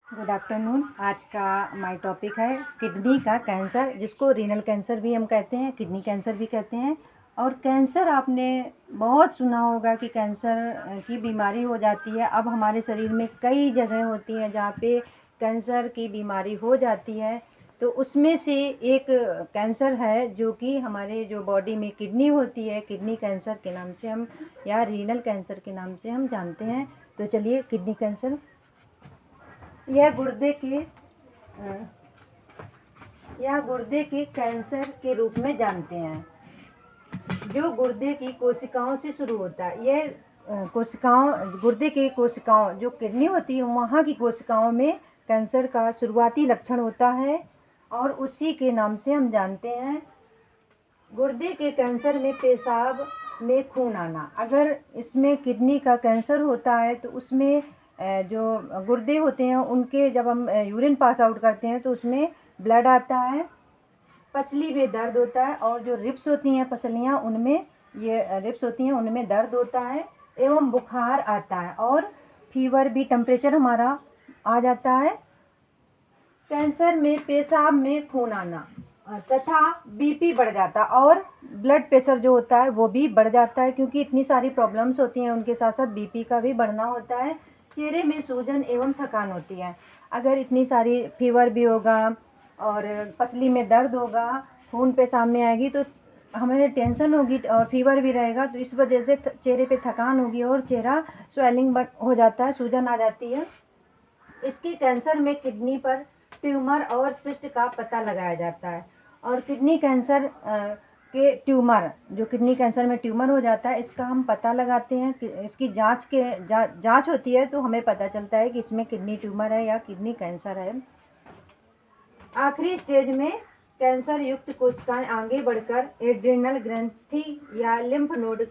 Good afternoon. आज का my topic है किडनी का कैंसर, जिसको रीनल कैंसर भी हम कहते हैं, किडनी कैंसर भी कहते हैं। और कैंसर आपने बहुत सुना होगा कि कैंसर की बीमारी हो जाती है। अब हमारे शरीर में कई जगह होती हैं जहाँ पे कैंसर की बीमारी हो जाती है। तो उसमें से एक कैंसर है जो कि हमारे जो बॉडी में किडनी होती है, किडनी कैंसर के नाम से हम या रीनल कैंसर के नाम से हम जानते हैं। तो चलिए, किडनी कैंसर यह गुर्दे के कैंसर के रूप में जानते हैं, जो गुर्दे की कोशिकाओं से शुरू होता है। यह गुर्दे की कोशिकाओं, जो किडनी होती है वहाँ की कोशिकाओं में कैंसर का शुरुआती लक्षण होता है और उसी के नाम से हम जानते हैं। गुर्दे के कैंसर में पेशाब में खून आना। अगर इसमें किडनी का कैंसर होता है तो उसमें जो गुर्दे होते हैं उनके, जब हम यूरिन पास आउट करते हैं तो उसमें ब्लड आता है, पसली में दर्द होता है, और जो रिब्स होती हैं, पसलियाँ, उनमें ये रिब्स होती हैं उनमें दर्द होता है एवं बुखार आता है और फीवर भी, टेम्परेचर हमारा आ जाता है। कैंसर में पेशाब में खून आना तथा बीपी बढ़ जाता और ब्लड प्रेशर जो होता है वो भी बढ़ जाता है, क्योंकि इतनी सारी प्रॉब्लम्स होती हैं, उनके साथ साथ बीपी का भी बढ़ना होता है। चेहरे में सूजन एवं थकान होती है। अगर इतनी सारी फीवर भी होगा और पसली में दर्द होगा, खून पेशाब में आएगी तो हमें टेंशन होगी और फीवर भी रहेगा, तो इस वजह से चेहरे पे थकान होगी और चेहरा स्वेलिंग हो जाता है, सूजन आ जाती है। इसके कैंसर में किडनी पर ट्यूमर और सिस्ट का पता लगाया जाता है। और किडनी कैंसर के ट्यूमर, जो किडनी कैंसर में ट्यूमर हो जाता है, इसका हम पता लगाते हैं कि इसकी जांच होती है तो हमें पता चलता है कि इसमें किडनी ट्यूमर है या किडनी कैंसर है। आखिरी स्टेज में कैंसर युक्त कोशिकाएं आगे बढ़कर एड्रिनल ग्रंथि या लिम्फ नोड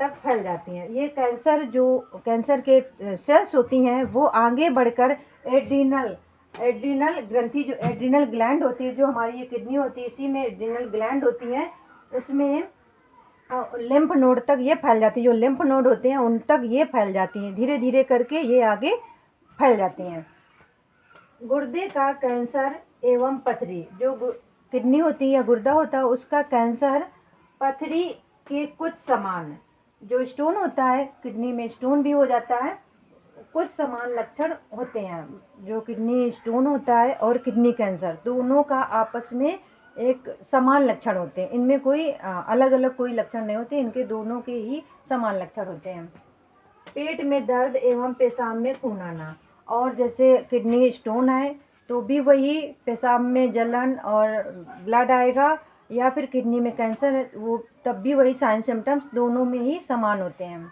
तक फैल जाती हैं। ये कैंसर के सेल्स होती हैं वो आगे बढ़कर एड्रिनल ग्रंथि, जो एड्रिनल ग्लैंड होती है, जो हमारी ये किडनी होती है, इसी में एड्रिनल ग्लैंड होती है, उसमें लिम्फ नोड तक ये फैल जाती है। जो लिम्फ नोड होते हैं उन तक ये फैल जाती हैं, धीरे धीरे करके ये आगे फैल जाती हैं। गुर्दे का कैंसर एवं पथरी, जो किडनी होती है या गुर्दा होता है उसका कैंसर पथरी के कुछ समान, जो स्टोन होता है, किडनी में स्टोन भी हो जाता है, कुछ समान लक्षण होते हैं। जो किडनी स्टोन होता है और किडनी कैंसर दोनों का आपस में एक समान लक्षण होते हैं। इनमें कोई अलग अलग कोई लक्षण नहीं होते, इनके दोनों के ही समान लक्षण होते हैं। पेट में दर्द एवं पेशाब में खून आना, और जैसे किडनी स्टोन है तो भी वही पेशाब में जलन और ब्लड आएगा, या फिर किडनी में कैंसर है वो तब भी वही साइन सिम्टम्स दोनों में ही समान होते हैं।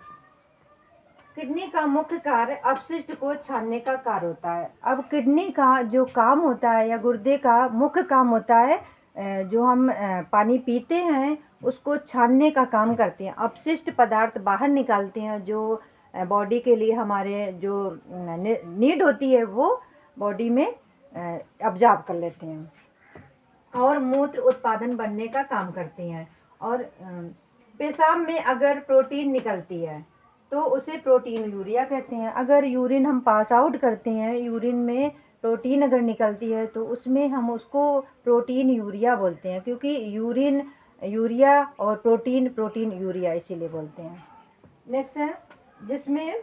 किडनी का मुख्य कार्य अपशिष्ट को छानने का कार्य होता है। अब किडनी का जो काम होता है या गुर्दे का मुख्य काम होता है, जो हम पानी पीते हैं उसको छानने का काम करते हैं, अपशिष्ट पदार्थ बाहर निकालते हैं, जो बॉडी के लिए हमारे जो नीड होती है वो बॉडी में अब्जॉर्ब कर लेते हैं और मूत्र उत्पादन बनने का काम करती हैं। और पेशाब में अगर प्रोटीन निकलती है तो उसे प्रोटीन यूरिया कहते हैं। अगर यूरिन हम पास आउट करते हैं, यूरिन में प्रोटीन अगर निकलती है तो उसमें हम उसको प्रोटीन यूरिया बोलते हैं, क्योंकि यूरिन यूरिया और प्रोटीन यूरिया इसीलिए बोलते हैं। नेक्स्ट है, जिसमें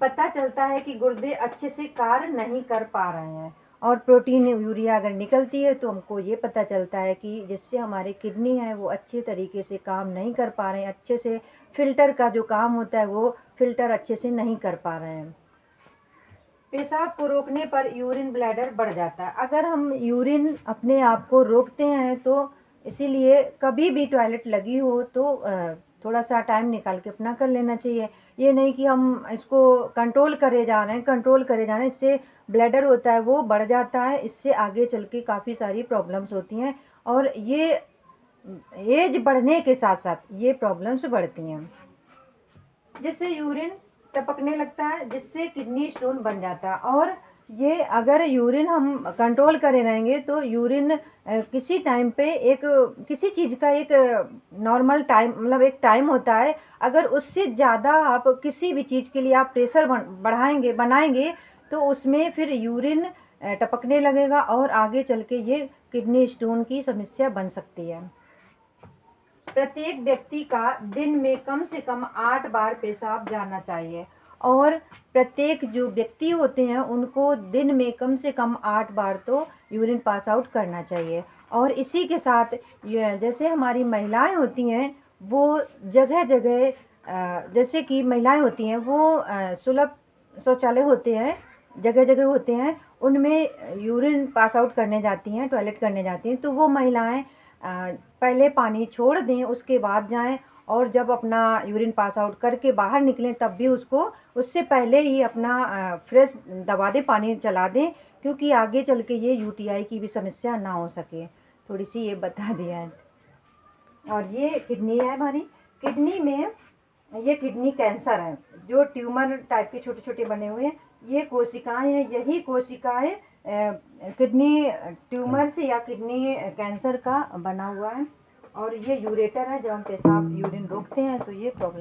पता चलता है कि गुर्दे अच्छे से कार्य नहीं कर पा रहे हैं, और प्रोटीन यूरिया अगर निकलती है तो हमको ये पता चलता है कि जिससे हमारे किडनी है वो अच्छे तरीके से काम नहीं कर पा रहे हैं, अच्छे से फिल्टर का जो काम होता है वो फिल्टर अच्छे से नहीं कर पा रहे हैं। पेशाब को रोकने पर यूरिन ब्लैडर बढ़ जाता है। अगर हम यूरिन अपने आप को रोकते हैं तो इसीलिए कभी भी टॉयलेट लगी हो तो थोड़ा सा टाइम निकाल के अपना कर लेना चाहिए। ये नहीं कि हम इसको कंट्रोल करे जा रहे हैं, इससे ब्लैडर होता है वो बढ़ जाता है, इससे आगे चल के काफ़ी सारी प्रॉब्लम्स होती हैं, और ये एज बढ़ने के साथ साथ ये प्रॉब्लम्स बढ़ती हैं, जिससे यूरिन टपकने लगता है, जिससे किडनी स्टोन बन जाता है। और ये अगर यूरिन हम कंट्रोल करे रहेंगे तो यूरिन किसी टाइम पे किसी चीज़ का एक नॉर्मल टाइम, मतलब एक टाइम होता है, अगर उससे ज़्यादा आप किसी भी चीज़ के लिए आप प्रेशर बनाएंगे तो उसमें फिर यूरिन टपकने लगेगा और आगे चल के ये किडनी स्टोन की समस्या बन सकती है। प्रत्येक व्यक्ति का दिन में कम से कम 8 बार पेशाब जाना चाहिए और प्रत्येक जो व्यक्ति होते हैं उनको दिन में कम से कम 8 बार तो यूरिन पास आउट करना चाहिए। और इसी के साथ जैसे हमारी महिलाएं होती हैं वो जगह जगह जैसे कि महिलाएं होती हैं वो सुलभ शौचालय होते हैं, जगह जगह होते हैं, उनमें यूरिन पास आउट करने जाती हैं, टॉयलेट करने जाती हैं, तो वो महिलाएं पहले पानी छोड़ दें, उसके बाद जाएं और जब अपना यूरिन पास आउट करके बाहर निकलें तब भी उसको उससे पहले ही अपना फ्रेश दबा दें, पानी चला दें, क्योंकि आगे चल के ये यूटीआई की भी समस्या ना हो सके। थोड़ी सी ये बता दिया है। और ये किडनी है हमारी, किडनी में ये किडनी कैंसर है, जो ट्यूमर टाइप के छोटे छोटे बने हुए हैं, ये कोशिकाएं हैं, यही कोशिकाएं किडनी ट्यूमर से या किडनी कैंसर का बना हुआ है। और ये यूरेटर है, जब हम पेशाब यूरिन रोकते हैं तो ये प्रॉब्लम